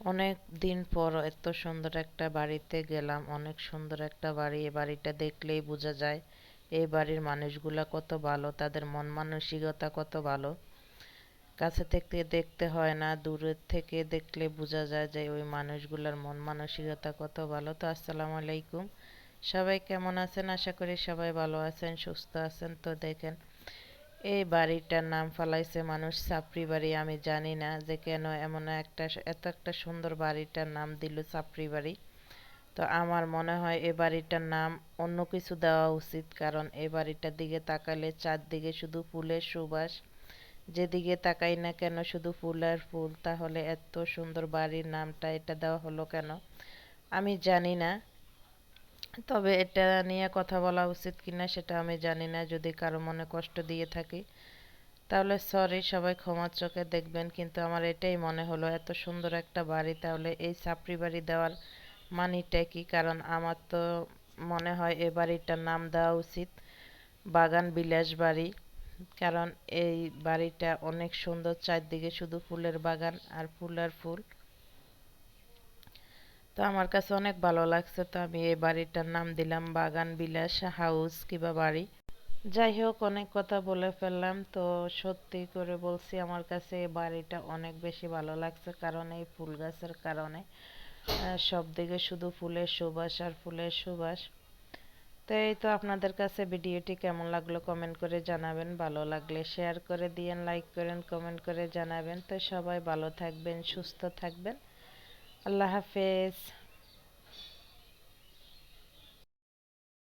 অনেক দিন পর এত সুন্দর একটা বাড়িতে গেলাম। অনেক সুন্দর একটা বাড়ি। এই বাড়িটা দেখলেই বোঝা যায় এই বাড়ির মানুষগুলা কত ভালো, তাদের মন মানসিকতা কত ভালো। কাছে থেকে দেখতে হয় না, দূরের থেকে দেখলে বোঝা যায় যে ওই মানুষগুলার মন মানসিকতা কত ভালো। তো আসসালামু আলাইকুম, সবাই কেমন আছেন? আশা করি সবাই ভালো আছেন, সুস্থ আছেন। তো দেখেন, এই বাড়িটার নাম ফালাইছে মানুষ সাপড়ি বাড়ি। আমি জানি না যে কেন এমন একটা এত একটা সুন্দর বাড়িটার নাম দিল সাপড়ি বাড়ি। তো আমার মনে হয় এই বাড়িটার নাম অন্য কিছু দেওয়া উচিত, কারণ এই বাড়িটার দিকে তাকালে চারদিকে শুধু ফুলের সুবাস। যেদিকে তাকাই না কেন শুধু ফুল আর ফুল, তাহলে এত সুন্দর বাড়ির নামটা এটা দেওয়া হলো কেন আমি জানি না। তবে এটা নিয়ে কথা বলা উচিত কিনা সেটা আমি জানি না। যদি কারো মনে কষ্ট দিয়ে থাকি তাহলে সরি, সবাই ক্ষমার চোখে দেখবেন। কিন্তু আমার এটাই মনে হলো এত সুন্দর একটা বাড়ি, তাহলে এই ছাপড়ি বাড়ি দেওয়ার মানেটা কি? কারণ আমার তো মনে হয় এই বাড়িটার নাম দেওয়া উচিত বাগান বিলাস বাড়ি। কারণ এই বাড়িটা অনেক সুন্দর, চারদিকে শুধু ফুলের বাগান আর ফুল আর ফুল। তো আমার কাছে অনেক ভালো লাগছে, তো আমি এই বাড়িটার নাম দিলাম বাগান বিলাস হাউস কিংবা বাড়ি। যাই হোক, অনেক কথা বলে ফেললাম। তো সত্যি করে বলছি, আমার কাছে এই বাড়িটা অনেক বেশি ভালো লাগছে, কারণ এই ফুল গাছের কারণে। সব দিকে শুধু ফুলের সুবাস আর ফুলের সুবাস। তো এই তো, আপনাদের কাছে ভিডিওটি কেমন লাগলো কমেন্ট করে জানাবেন। ভালো লাগলে শেয়ার করে দিয়েন, লাইক করেন, কমেন্ট করে জানাবেন। তো সবাই ভালো থাকবেন, সুস্থ থাকবেন। আল্লাহ হাফেজ।